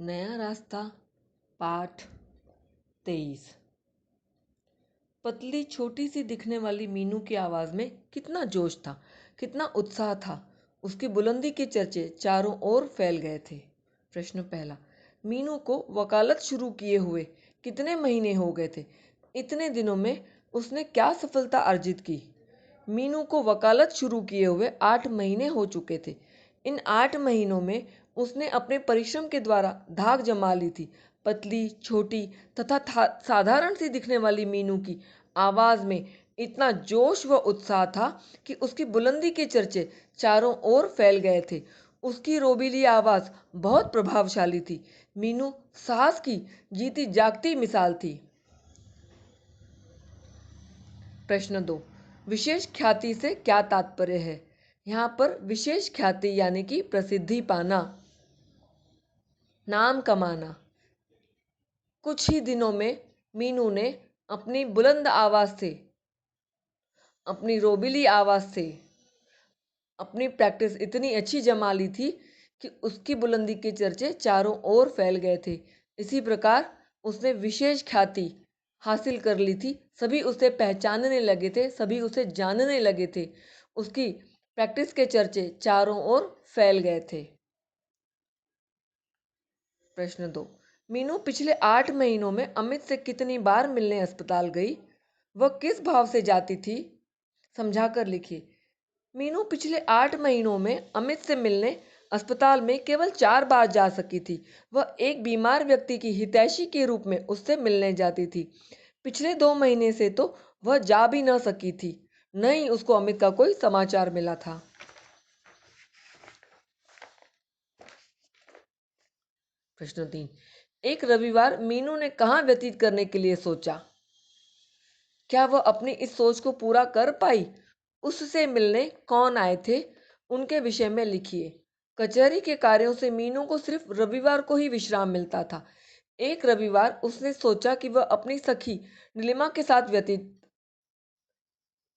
नया रास्ता पाठ 23। पतली छोटी सी दिखने वाली मीनू की आवाज़ में कितना जोश था, कितना उत्साह था। उसकी बुलंदी के चर्चे चारों ओर फैल गए थे। प्रश्न पहला, मीनू को वकालत शुरू किए हुए कितने महीने हो गए थे? इतने दिनों में उसने क्या सफलता अर्जित की? मीनू को वकालत शुरू किए हुए 8 महीने हो चुके थे। इन 8 महीनों में उसने अपने परिश्रम के द्वारा धाक जमा ली थी। पतली, छोटी तथा साधारण सी दिखने वाली मीनू की आवाज़ में इतना जोश व उत्साह था कि उसकी बुलंदी के चर्चे चारों ओर फैल गए थे। उसकी रोबीली आवाज़ बहुत प्रभावशाली थी। मीनू साहस की जीती जागती मिसाल थी। प्रश्न 2, विशेष ख्याति से क्या तात्पर्य है? यहाँ पर विशेष ख्याति यानी कि प्रसिद्धि पाना, नाम कमाना। कुछ ही दिनों में मीनू ने अपनी बुलंद आवाज़ से, अपनी रोबीली आवाज़ से अपनी प्रैक्टिस इतनी अच्छी जमा ली थी कि उसकी बुलंदी के चर्चे चारों ओर फैल गए थे। इसी प्रकार उसने विशेष ख्याति हासिल कर ली थी। सभी उसे पहचानने लगे थे, सभी उसे जानने लगे थे। उसकी प्रैक्टिस के चर्चे चारों ओर फैल गए थे। प्रश्न 2, मीनू पिछले 8 महीनों में अमित से कितनी बार मिलने अस्पताल गई? वह किस भाव से जाती थी? समझाकर लिखिए। मीनू पिछले 8 महीनों में अमित से मिलने अस्पताल में केवल 4 बार जा सकी थी। वह एक बीमार व्यक्ति की हितैषी के रूप में उससे मिलने जाती थी। पिछले 2 महीने से तो वह जा भी न सकी थी, न ही उसको अमित का कोई समाचार मिला था। प्रश्न 3, एक रविवार मीनू ने कहाँ व्यतीत करने के लिए सोचा? क्या वह अपनी इस सोच को पूरा कर पाई? उससे मिलने कौन आए थे, उनके विषय में लिखिए। कचहरी के कार्यों से मीनू को सिर्फ रविवार को ही विश्राम मिलता था। एक रविवार उसने सोचा कि वह अपनी सखी नीलिमा के साथ व्यतीत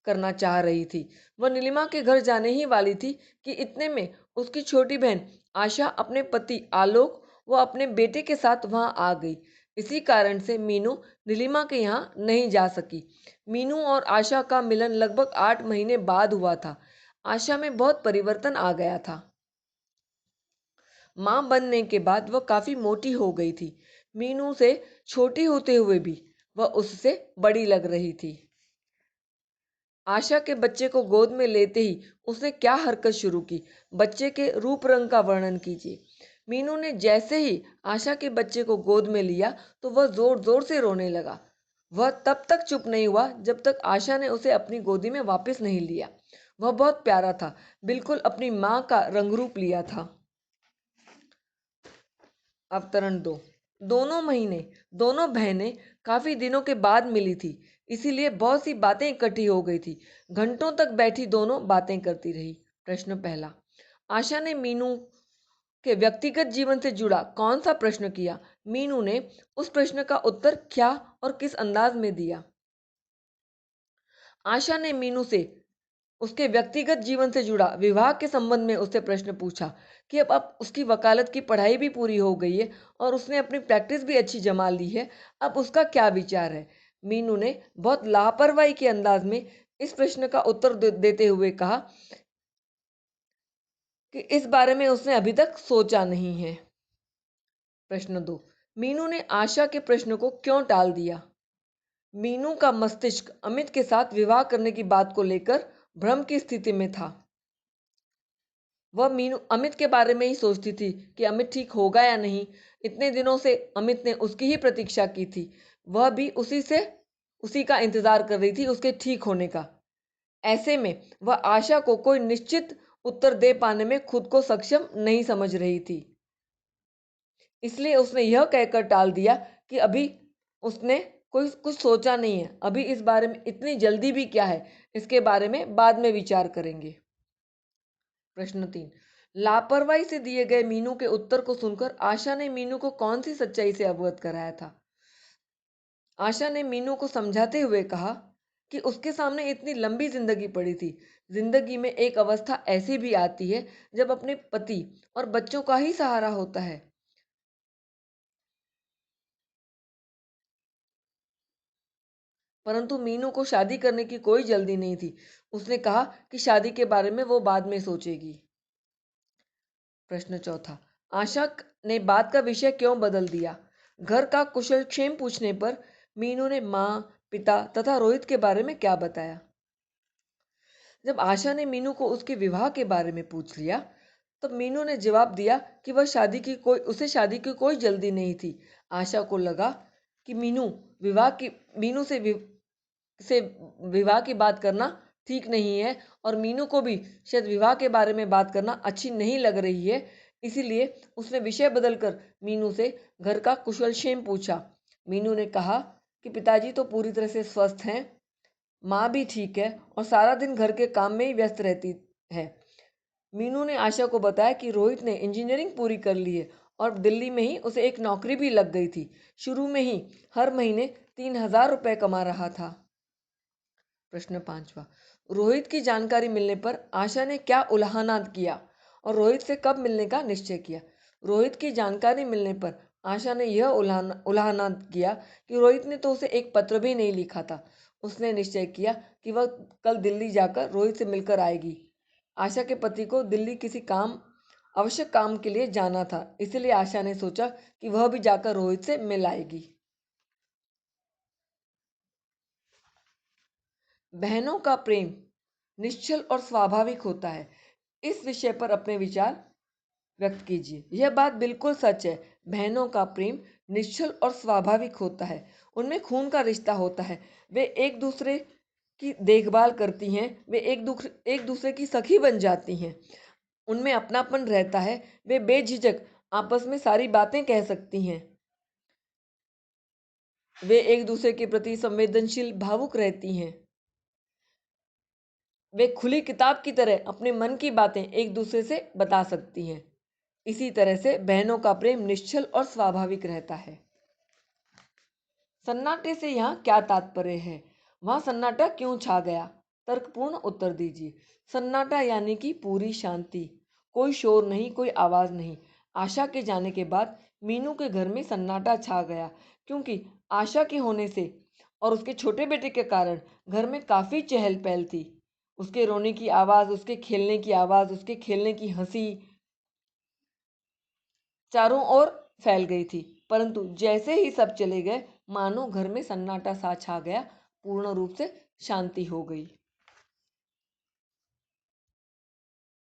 करना चाह रही थी। वह नीलिमा के घर जाने ही वाली थी कि इतने में उसकी छोटी बहन आशा अपने पति आलोक व अपने बेटे के साथ वहां आ गई। इसी कारण से मीनू नीलिमा के यहाँ नहीं जा सकी। मीनू और आशा का मिलन लगभग 8 महीने बाद हुआ था। आशा में बहुत परिवर्तन आ गया था। मां बनने के बाद वह काफी मोटी हो गई थी। मीनू से छोटी होते हुए भी वह उससे बड़ी लग रही थी। आशा के बच्चे को गोद में लेते ही उसने क्या हरकत शुरू की? बच्चे के रूप रंग का वर्णन कीजिए। मीनू ने जैसे ही आशा के बच्चे को गोद में लिया तो वह जोर जोर से रोने लगा। वह तब तक चुप नहीं हुआ जब तक आशा ने उसे अपनी गोदी में वापस नहीं लिया। वह बहुत प्यारा था, बिल्कुल अपनी माँ का रंगरूप लिया था। अवतरण 2, दोनों महीने दोनों बहनें काफी दिनों के बाद मिली थी, इसीलिए बहुत सी बातें इकट्ठी हो गई थी। घंटों तक बैठी दोनों बातें करती रही। प्रश्न पहला, आशा ने मीनू के व्यक्तिगत जीवन से जुड़ा कौन सा प्रश्न किया? मीनू ने उस प्रश्न का उत्तर क्या और किस अंदाज में दिया? आशा ने मीनू से उसके व्यक्तिगत जीवन से जुड़ा विवाह के संबंध में उससे प्रश्न पूछा कि अब उसकी वकालत की पढ़ाई भी पूरी हो गई है और उसने अपनी प्रैक्टिस भी अच्छी जमा ली है। अब उसका क्या विचार है? मीनू ने बहुत लापरवाही के अंदाज में इस प्रश्न का उत्तर देते हुए कहा कि इस बारे में उसने अभी तक सोचा नहीं है। प्रश्न 2, मीनू ने आशा के प्रश्न को क्यों टाल दिया? मीनू का मस्तिष्क अमित के साथ विवाह करने की बात को लेकर भ्रम की स्थिति में था। वह मीनू अमित के बारे में ही सोचती थी कि अमित ठीक होगा या नहीं। इतने दिनों से अमित ने उसकी ही प्रतीक्षा की थी। वह भी उसी का इंतजार कर रही थी, उसके ठीक होने का। ऐसे में वह आशा को कोई निश्चित उत्तर दे पाने में खुद को सक्षम नहीं समझ रही थी। इसलिए उसने यह कहकर टाल दिया कि अभी उसने कोई कुछ सोचा नहीं है, अभी इस बारे में इतनी जल्दी भी क्या है, इसके बारे में बाद में विचार करेंगे। प्रश्न 3, लापरवाही से दिए गए मीनू के उत्तर को सुनकर आशा ने मीनू को कौन सी सच्चाई से अवगत कराया था? आशा ने मीनू को समझाते हुए कहा कि उसके सामने इतनी लंबी जिंदगी पड़ी थी। जिंदगी में एक अवस्था ऐसी भी आती है जब अपने पति और बच्चों का ही सहारा होता है। परंतु मीनू को शादी करने की कोई जल्दी नहीं थी। उसने कहा कि शादी के बारे में वो बाद में सोचेगी। प्रश्न चौथा, आशा ने बात का विषय क्यों बदल दिया? घर का कुशलक्षेम पूछने पर मीनू ने माँ, पिता तथा रोहित के बारे में क्या बताया? जब आशा ने मीनू को उसके विवाह के बारे में पूछ लिया, तब मीनू ने जवाब दिया कि उसे शादी की कोई जल्दी नहीं थी। आशा को लगा कि मीनू से विवाह की बात करना ठीक नहीं है और मीनू को भी शायद विवाह के बारे में बात करना अच्छी नहीं लग रही है। इसीलिए उसने विषय बदलकर मीनू से घर का कुशलक्षेम पूछा। मीनू ने कहा कि पिताजी तो पूरी तरह से स्वस्थ हैं, माँ भी ठीक है और सारा दिन घर के काम में ही व्यस्त रहती है। मीनू ने आशा को बताया कि रोहित ने इंजीनियरिंग पूरी कर ली है और दिल्ली में ही उसे एक नौकरी भी लग गई थी। शुरू में ही हर महीने 3,000 रुपये कमा रहा था। प्रश्न पांचवा, रोहित की जानकारी मिलने पर आशा ने क्या उलाहनात किया और रोहित से कब मिलने का निश्चय किया? रोहित की जानकारी मिलने पर आशा ने यह उलाहनात किया कि रोहित ने तो उसे एक पत्र भी नहीं लिखा था। उसने निश्चय किया कि वह कल दिल्ली जाकर रोहित से मिलकर आएगी। आशा के पति को दिल्ली किसी आवश्यक काम के लिए जाना था, इसलिए आशा ने सोचा कि वह भी जाकर रोहित से मिल आएगी। बहनों का प्रेम निश्चल और स्वाभाविक होता है। इस विषय पर अपने विचार व्यक्त कीजिए। यह बात बिल्कुल सच है। बहनों का प्रेम निश्चल और स्वाभाविक होता है। उनमें खून का रिश्ता होता है। वे एक दूसरे की देखभाल करती हैं। वे एक दूसरे की सखी बन जाती हैं। उनमें अपनापन रहता है। वे बेझिझक आपस में सारी बातें कह सकती हैं। वे एक दूसरे के प्रति संवेदनशील भावुक रहती हैं। वे खुली किताब की तरह अपने मन की बातें एक दूसरे से बता सकती हैं। इसी तरह से बहनों का प्रेम निश्चल और स्वाभाविक रहता है। सन्नाटे से यहाँ क्या तात्पर्य है? वहां सन्नाटा क्यों छा गया? तर्कपूर्ण उत्तर दीजिए। सन्नाटा यानी कि पूरी शांति, कोई शोर नहीं, कोई आवाज नहीं। आशा के जाने के बाद मीनू के घर में सन्नाटा छा गया, क्योंकि आशा के होने से और उसके छोटे बेटे के कारण घर में काफी चहल पहल थी। उसके रोने की आवाज, उसके खेलने की आवाज, उसके खेलने की हंसी चारों ओर फैल गई थी। परंतु जैसे ही सब चले गए, मानो घर में सन्नाटा सा छा गया, पूर्ण रूप से शांति हो गई।